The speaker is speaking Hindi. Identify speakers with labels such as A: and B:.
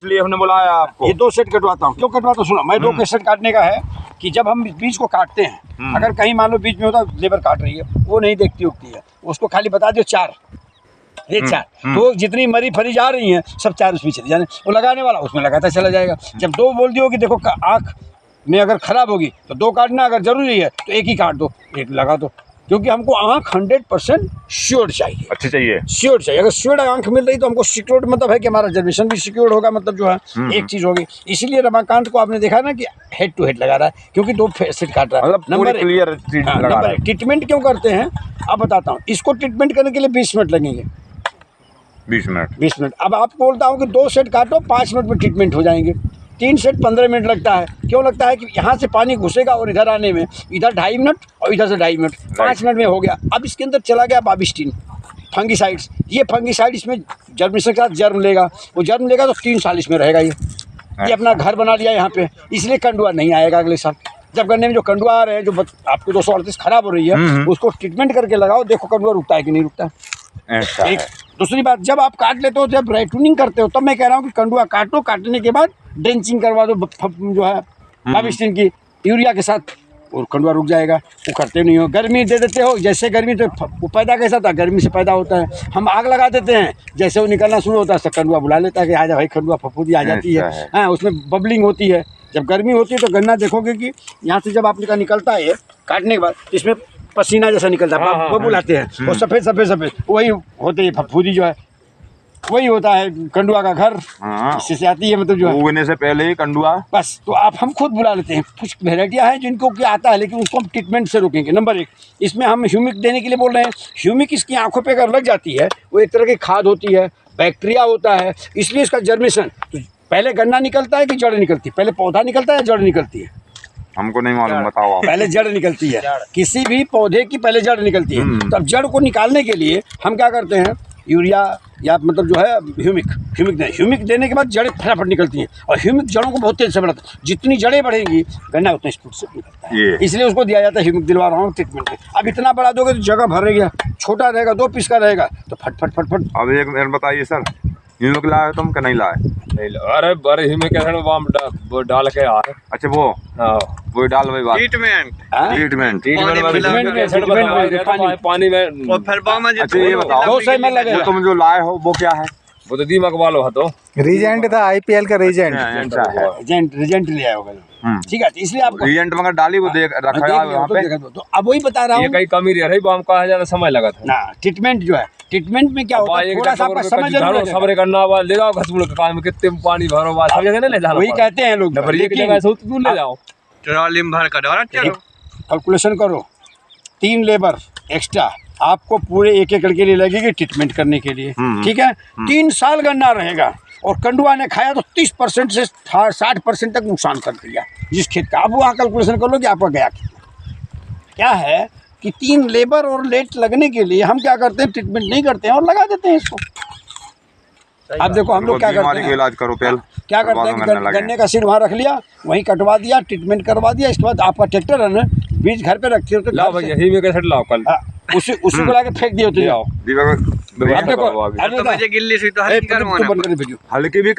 A: इसलिए हमने बुलाया आपको।
B: ये 2 सेट कटवाता हूँ। क्यों कटवाता हूँ? सुनो, मैं 2 सेट काटने का है कि जब हम बीज को काटते हैं, अगर कहीं मान लो बीच में होता लेबर काट रही है, वो नहीं देखती उगती है, उसको खाली बता दो 4, ये 4, तो जितनी मरी फरी जा रही हैं सब 4 उसमें चली जाने, वो लगाने वाला उसमें लगाता चला जाएगा। जब 2 बोल दियो कि देखो आँख में अगर खराब होगी तो 2 काटना, अगर जरूरी है तो 1 ही काट दो, 1 लगा दो, क्योंकि हमको आँख 100% श्योर चाहिए।
A: अच्छी चाहिए,
B: श्योर चाहिए। अगर श्योर आँख मिल रही तो हमको सिक्योर मतलब है कि हमारा जनरेशन भी सिक्योर होगा, मतलब जो है एक चीज़ होगी। इसीलिए रमाकांत को आपने देखा ना कि हेड टू हेड लगा रहा है, क्योंकि 2 सेट काट रहा है।
A: नंबर क्लियर लगा रहा है।
B: ट्रीटमेंट क्यों करते हैं अब बताता हूँ। इसको ट्रीटमेंट करने के लिए 20 मिनट लगेंगे।
A: 20 मिनट।
B: अब आपको बोलता हूँ कि 2 सेट काटो, 5 मिनट में ट्रीटमेंट हो जाएंगे। 3 सेट 15 मिनट लगता है। क्यों लगता है? कि यहाँ से पानी घुसेगा और इधर आने में इधर 2.5 मिनट और इधर से 2.5 मिनट, 5 मिनट में हो गया। अब इसके अंदर चला गया बाबिस्टीन फंगीसाइड्स। ये फंगीसाइड इसमें जर्मिनेशन के साथ जर्म लेगा, वो जर्म लेगा तो 3 साल इसमें रहेगा। ये अपना घर बना लिया यहाँ पे, इसलिए कंडुआ नहीं आएगा अगले साल। जब गन्ने में जो कंडुआ आ रहे हैं, जो आपको 238 खराब हो रही है, उसको ट्रीटमेंट करके लगाओ, देखो कंडुआ रुकता है कि नहीं रुकता है। एक दूसरी बात, जब आप काट लेते हो, जब राइटूनिंग करते हो, तब मैं कह रहा हूँ कि कंडुआ काटो, काटने के बाद ड्रेंचिंग करवा दो जो है बाबिस्टीन की यूरिया के साथ, और कंडुआ रुक जाएगा। वो करते नहीं हो, गर्मी दे देते हो, जैसे गर्मी तो वो पैदा कैसा था, गर्मी से पैदा होता है। हम आग लगा देते हैं, जैसे वो निकलना शुरू होता है तो कंडुआ बुला लेता है कि आजा भाई, कंडुआ फफूंदी आ जाती है। हाँ, उसमें बबलिंग होती है। जब गर्मी होती है तो गन्ना देखोगे कि यहाँ से जब आपका निकलता है काटने के बाद, इसमें पसीना जैसा निकलता है, बबूल आते हैं, और सफ़ेद सफ़ेद सफ़ेद वही होते हैं। फफूंदी जो है वही होता है कंडुआ का घर, इससे आती है, मतलब जो है
A: उगने से पहले ही कंडुआ।
B: बस तो आप हम खुद बुला लेते हैं। कुछ वेराइटियाँ हैं जिनको क्या आता है, लेकिन उसको हम ट्रीटमेंट से रोकेंगे। नंबर 1, इसमें हम ह्यूमिक देने के लिए बोल रहे हैं। ह्यूमिक इसकी आंखों पे अगर लग जाती है, वो एक तरह की खाद होती है, बैक्टीरिया होता है, इसलिए इसका जर्मिनेशन तो पहले गन्ना निकलता है कि जड़ निकलती है? पहले पौधा निकलता है, जड़ निकलती है?
A: हमको नहीं मालूम, बताओ आप।
B: पहले जड़ निकलती है। किसी भी पौधे की पहले जड़ निकलती है। तब जड़ को निकालने के लिए हम क्या करते हैं, यूरिया या मतलब जो है ह्यूमिक देने के बाद जड़ें फटाफट निकलती हैं, और ह्यूमिक जड़ों को बहुत तेज से बढ़ाता है। जितनी जड़ें बढ़ेंगी गन्ना उतने स्पीड से निकलता है, इसलिए उसको दिया जाता है ह्यूमिक। दिलवा रहा हूँ ट्रीटमेंट में। अब इतना बड़ा दोगे तो जगह भर गया, छोटा रहेगा 2 पीस का रहेगा तो फट फट फट फट।
A: अब एक मिनट बताइए सर, ह्यूमिक लाए तुम कि नहीं लाए?
C: अरे बड़े ह्यूमिक वो डाल के आ।
A: अच्छा, वो डाल वही बात,
D: ट्रीटमेंट
C: पानी में।
D: और फिर बाद में
A: अच्छा ये बताओ,
B: 2 सौ ml लगेगा।
A: तुम जो लाए हो वो क्या है?
C: वो तो दीमक वालो है, तो
E: रीजेंट था, IPL का रीजेंट।
B: रिजेंट लिया होगा, ठीक है। इसलिए आपको
A: रीजेंट मगर डाली वो देख रखा है वहाँ पे।
B: तो अब वही बता रहा
C: ये
B: हूँ
C: कहीं कमी रह रही, हम कहा ज्यादा समय लगा था
B: ना। ट्रीटमेंट जो है, ट्रीटमेंट में क्या होता है, थोड़ा सा आपका समय जरूर लगेगा।
C: सबरे करना हुआ, ले जाओ घसमुड़ के काम में, कितने पानी भरो, सब जगह नहीं ले जाना।
B: वही कहते हैं लोग,
C: एक जगह से दूर ले जाओ,
D: ट्रॉली में भर कर दो। चलो
B: कैलकुलेशन करो, 3 लेबर एक्स्ट्रा आपको पूरे 1 एकड़ के लिए लगेगी ट्रीटमेंट करने के लिए, ठीक है। 3 साल गन्ना रहेगा, और कंडुआ ने खाया तो 30% से 60% तक नुकसान कर दिया जिस खेत का। अब वहाँ कैलकुलेशन कर लो कि आपका गया कितना। क्या है कि 3 लेबर और लेट लगने के लिए हम क्या करते हैं, ट्रीटमेंट नहीं करते हैं और लगा देते हैं इसको। अब देखो हम लोग क्या करते हैं,
A: इलाज करो पहले।
B: क्या करते हैं कि गन्ने का सिर वहाँ रख लिया, वहीं कटवा दिया, ट्रीटमेंट करवा दिया। इसके बाद आपका ट्रैक्टर है ना, बीज घर पे रखते हो तो
C: लाओ भैया ह्यूमिक एसिड लाओ कल,
B: उसी को लाके फेंक दिए होते जाओ।
A: दीपक
B: अब देखो,
D: तो मुझे गिल्ली से तो हल्की करवाना।
B: बंद कर दीजिए।
A: हल्की भी